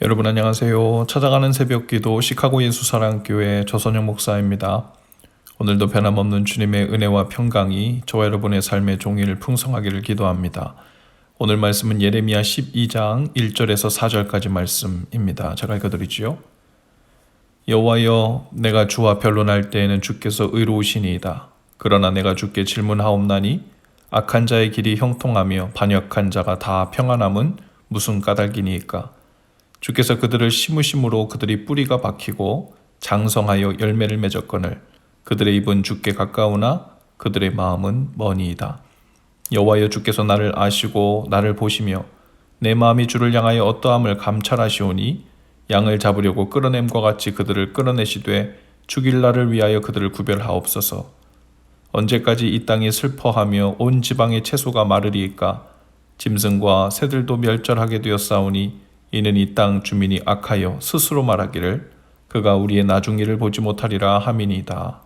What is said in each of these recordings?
여러분 안녕하세요. 찾아가는 새벽기도 시카고 예수사랑교회 조선영 목사입니다. 오늘도 변함없는 주님의 은혜와 평강이 저와 여러분의 삶의 종일 풍성하기를 기도합니다. 오늘 말씀은 예레미야 12장 1절에서 4절까지 말씀입니다. 제가 읽어드리지요. 여호와여, 내가 주와 변론할 때에는 주께서 의로우시니이다. 그러나 내가 주께 질문하옵나니 악한 자의 길이 형통하며 반역한 자가 다 평안함은 무슨 까닭이니이까. 주께서 그들을 심으심으로 그들이 뿌리가 박히고 장성하여 열매를 맺었거늘 그들의 입은 주께 가까우나 그들의 마음은 머니이다. 여호와여, 주께서 나를 아시고 나를 보시며 내 마음이 주를 향하여 어떠함을 감찰하시오니 양을 잡으려고 끌어냄과 같이 그들을 끌어내시되 죽일 날을 위하여 그들을 구별하옵소서. 언제까지 이 땅이 슬퍼하며 온 지방의 채소가 마르리이까. 짐승과 새들도 멸절하게 되었사오니 이는 이 땅 주민이 악하여 스스로 말하기를 그가 우리의 나중 일을 보지 못하리라 함이니이다.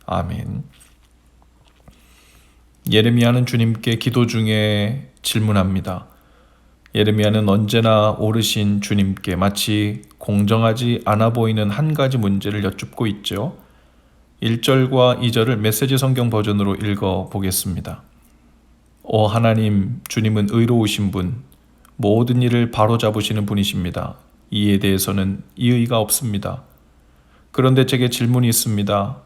아멘. 예레미야는 주님께 기도 중에 질문합니다. 예레미야는 언제나 오르신 주님께 마치 공정하지 않아 보이는 한 가지 문제를 여쭙고 있죠. 1절과 2절을 메시지 성경 버전으로 읽어보겠습니다. 오 하나님, 주님은 의로우신 분, 모든 일을 바로잡으시는 분이십니다. 이에 대해서는 이의가 없습니다. 그런데 제게 질문이 있습니다.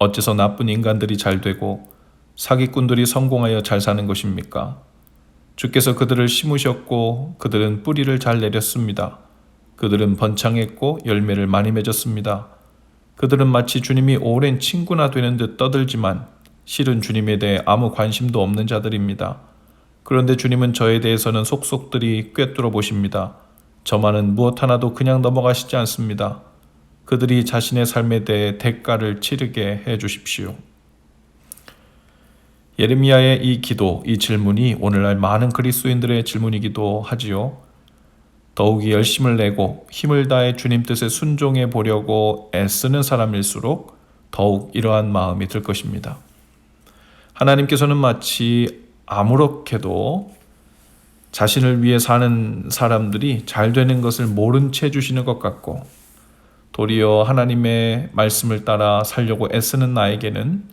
어째서 나쁜 인간들이 잘 되고 사기꾼들이 성공하여 잘 사는 것입니까? 주께서 그들을 심으셨고 그들은 뿌리를 잘 내렸습니다. 그들은 번창했고 열매를 많이 맺었습니다. 그들은 마치 주님이 오랜 친구나 되는 듯 떠들지만 실은 주님에 대해 아무 관심도 없는 자들입니다. 그런데 주님은 저에 대해서는 속속들이 꿰뚫어 보십니다. 저만은 무엇 하나도 그냥 넘어가시지 않습니다. 그들이 자신의 삶에 대해 대가를 치르게 해 주십시오. 예레미야의 이 기도, 이 질문이 오늘날 많은 그리스도인들의 질문이기도 하지요. 더욱이 열심을 내고 힘을 다해 주님 뜻에 순종해 보려고 애쓰는 사람일수록 더욱 이러한 마음이 들 것입니다. 하나님께서는 마치 아무렇게도 자신을 위해 사는 사람들이 잘 되는 것을 모른 채 주시는 것 같고 도리어 하나님의 말씀을 따라 살려고 애쓰는 나에게는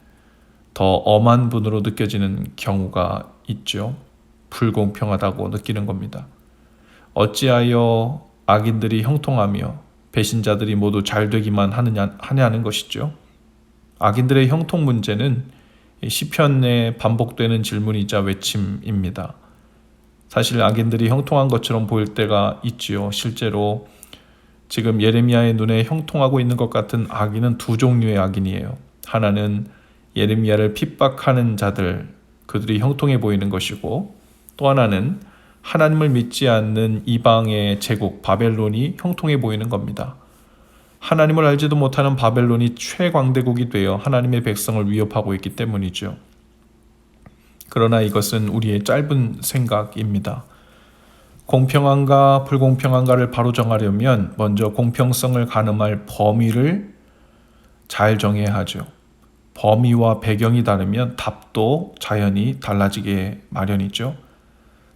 더 엄한 분으로 느껴지는 경우가 있죠. 불공평하다고 느끼는 겁니다. 어찌하여 악인들이 형통하며 배신자들이 모두 잘 되기만 하냐는 것이죠. 악인들의 형통 문제는 시편에 반복되는 질문이자 외침입니다. 사실 악인들이 형통한 것처럼 보일 때가 있지요. 실제로 지금 예레미야의 눈에 형통하고 있는 것 같은 악인은 두 종류의 악인이에요. 하나는 예레미야를 핍박하는 자들, 그들이 형통해 보이는 것이고, 또 하나는 하나님을 믿지 않는 이방의 제국 바벨론이 형통해 보이는 겁니다. 하나님을 알지도 못하는 바벨론이 최광대국이 되어 하나님의 백성을 위협하고 있기 때문이죠. 그러나 이것은 우리의 짧은 생각입니다. 공평한가 불공평한가를 바로 정하려면 먼저 공평성을 가늠할 범위를 잘 정해야 하죠. 범위와 배경이 다르면 답도 자연히 달라지게 마련이죠.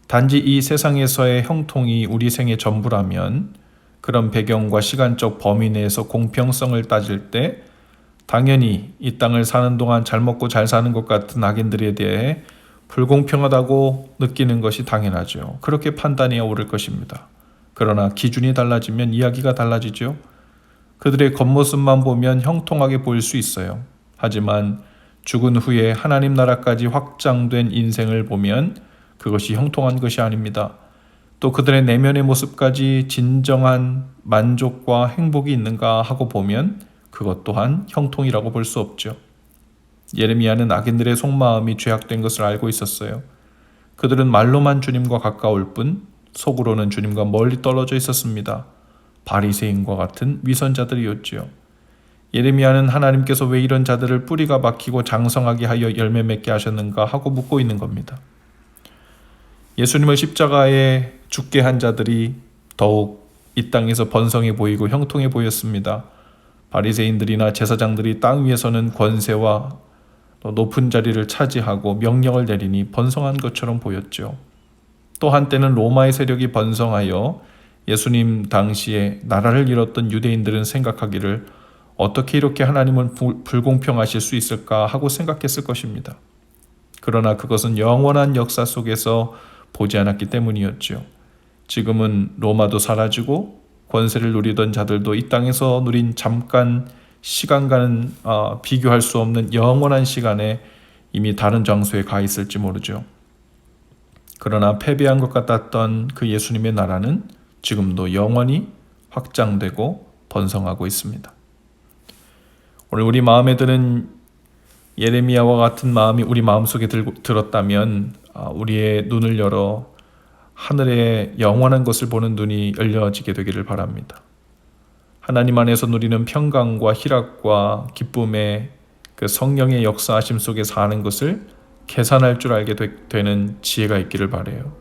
단지 이 세상에서의 형통이 우리 생의 전부라면 그런 배경과 시간적 범위 내에서 공평성을 따질 때 당연히 이 땅을 사는 동안 잘 먹고 잘 사는 것 같은 악인들에 대해 불공평하다고 느끼는 것이 당연하죠. 그렇게 판단이 옳을 것입니다. 그러나 기준이 달라지면 이야기가 달라지죠. 그들의 겉모습만 보면 형통하게 보일 수 있어요. 하지만 죽은 후에 하나님 나라까지 확장된 인생을 보면 그것이 형통한 것이 아닙니다. 또 그들의 내면의 모습까지 진정한 만족과 행복이 있는가 하고 보면 그것 또한 형통이라고 볼 수 없죠. 예레미야는 악인들의 속마음이 죄악된 것을 알고 있었어요. 그들은 말로만 주님과 가까울 뿐 속으로는 주님과 멀리 떨어져 있었습니다. 바리새인과 같은 위선자들이었지요. 예레미야는 하나님께서 왜 이런 자들을 뿌리가 박히고 장성하게 하여 열매 맺게 하셨는가 하고 묻고 있는 겁니다. 예수님을 십자가에 죽게 한 자들이 더욱 이 땅에서 번성해 보이고 형통해 보였습니다. 바리새인들이나 제사장들이 땅 위에서는 권세와 높은 자리를 차지하고 명령을 내리니 번성한 것처럼 보였죠. 또 한때는 로마의 세력이 번성하여 예수님 당시에 나라를 잃었던 유대인들은 생각하기를 어떻게 이렇게 하나님은 불공평하실 수 있을까 하고 생각했을 것입니다. 그러나 그것은 영원한 역사 속에서 보지 않았기 때문이었죠. 지금은 로마도 사라지고 권세를 누리던 자들도 이 땅에서 누린 잠깐 시간과는 비교할 수 없는 영원한 시간에 이미 다른 장소에 가 있을지 모르죠. 그러나 패배한 것 같았던 그 예수님의 나라는 지금도 영원히 확장되고 번성하고 있습니다. 오늘 우리 마음에 드는 예레미야와 같은 마음이 우리 마음속에 들었다면 우리의 눈을 열어 하늘의 영원한 것을 보는 눈이 열려지게 되기를 바랍니다. 하나님 안에서 누리는 평강과 희락과 기쁨의 그 성령의 역사하심 속에 사는 것을 계산할 줄 알게 되는 지혜가 있기를 바라요.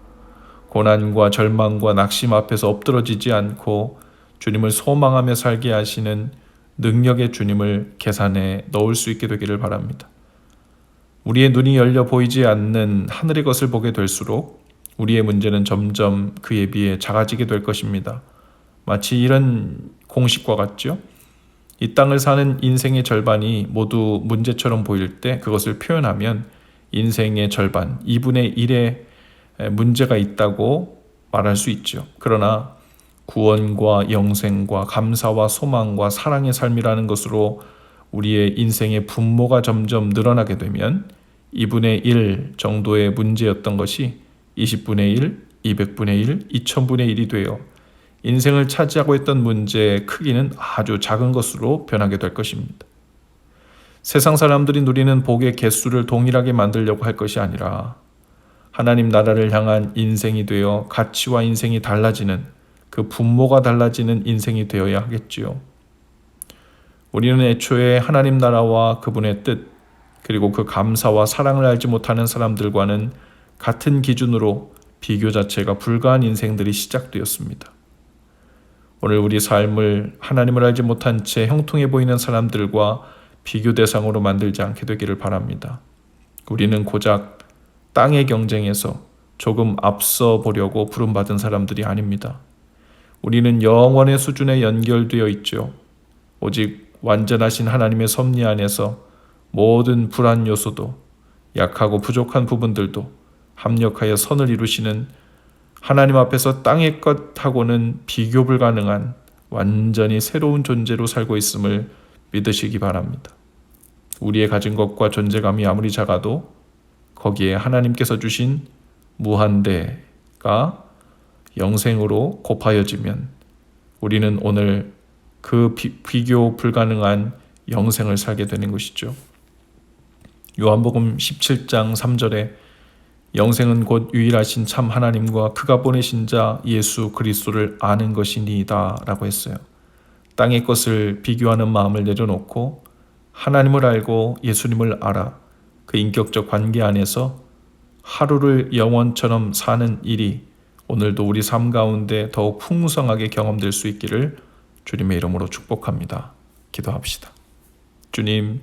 고난과 절망과 낙심 앞에서 엎드러지지 않고 주님을 소망하며 살게 하시는 능력의 주님을 계산에 넣을 수 있게 되기를 바랍니다. 우리의 눈이 열려 보이지 않는 하늘의 것을 보게 될수록 우리의 문제는 점점 그에 비해 작아지게 될 것입니다. 마치 이런 공식과 같죠? 이 땅을 사는 인생의 절반이 모두 문제처럼 보일 때 그것을 표현하면 인생의 절반, 2분의 1의 문제가 있다고 말할 수 있죠. 그러나 구원과 영생과 감사와 소망과 사랑의 삶이라는 것으로 우리의 인생의 분모가 점점 늘어나게 되면 2분의 1 정도의 문제였던 것이 20분의 1, 200분의 1, 2000분의 1이 되어 인생을 차지하고 있던 문제의 크기는 아주 작은 것으로 변하게 될 것입니다. 세상 사람들이 누리는 복의 개수를 동일하게 만들려고 할 것이 아니라 하나님 나라를 향한 인생이 되어 가치와 인생이 달라지는 그 분모가 달라지는 인생이 되어야 하겠지요. 우리는 애초에 하나님 나라와 그분의 뜻 그리고 그 감사와 사랑을 알지 못하는 사람들과는 같은 기준으로 비교 자체가 불가한 인생들이 시작되었습니다. 오늘 우리 삶을 하나님을 알지 못한 채 형통해 보이는 사람들과 비교 대상으로 만들지 않게 되기를 바랍니다. 우리는 고작 땅의 경쟁에서 조금 앞서 보려고 부름받은 사람들이 아닙니다. 우리는 영원의 수준에 연결되어 있죠. 오직 완전하신 하나님의 섭리 안에서 모든 불안 요소도 약하고 부족한 부분들도 합력하여 선을 이루시는 하나님 앞에서 땅의 것하고는 비교 불가능한 완전히 새로운 존재로 살고 있음을 믿으시기 바랍니다. 우리의 가진 것과 존재감이 아무리 작아도 거기에 하나님께서 주신 무한대가 영생으로 곱하여지면 우리는 오늘 그 비교 불가능한 영생을 살게 되는 것이죠. 요한복음 17장 3절에 영생은 곧 유일하신 참 하나님과 그가 보내신 자 예수 그리스도를 아는 것이니이다 라고 했어요. 땅의 것을 비교하는 마음을 내려놓고 하나님을 알고 예수님을 알아 그 인격적 관계 안에서 하루를 영원처럼 사는 일이 오늘도 우리 삶 가운데 더욱 풍성하게 경험될 수 있기를 주님의 이름으로 축복합니다. 기도합시다. 주님,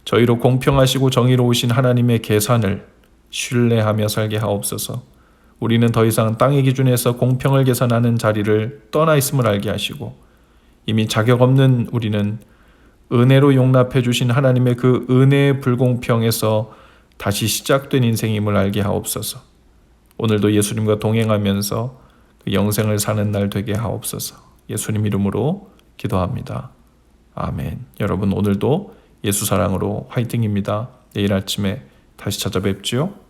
저희로 공평하시고 정의로우신 하나님의 계산을 신뢰하며 살게 하옵소서. 우리는 더 이상 땅의 기준에서 공평을 계산하는 자리를 떠나 있음을 알게 하시고 이미 자격 없는 우리는 은혜로 용납해 주신 하나님의 그 은혜의 불공평에서 다시 시작된 인생임을 알게 하옵소서. 오늘도 예수님과 동행하면서 그 영생을 사는 날 되게 하옵소서. 예수님 이름으로 기도합니다. 아멘. 여러분 오늘도 예수 사랑으로 화이팅입니다. 내일 아침에 다시 찾아뵙지요.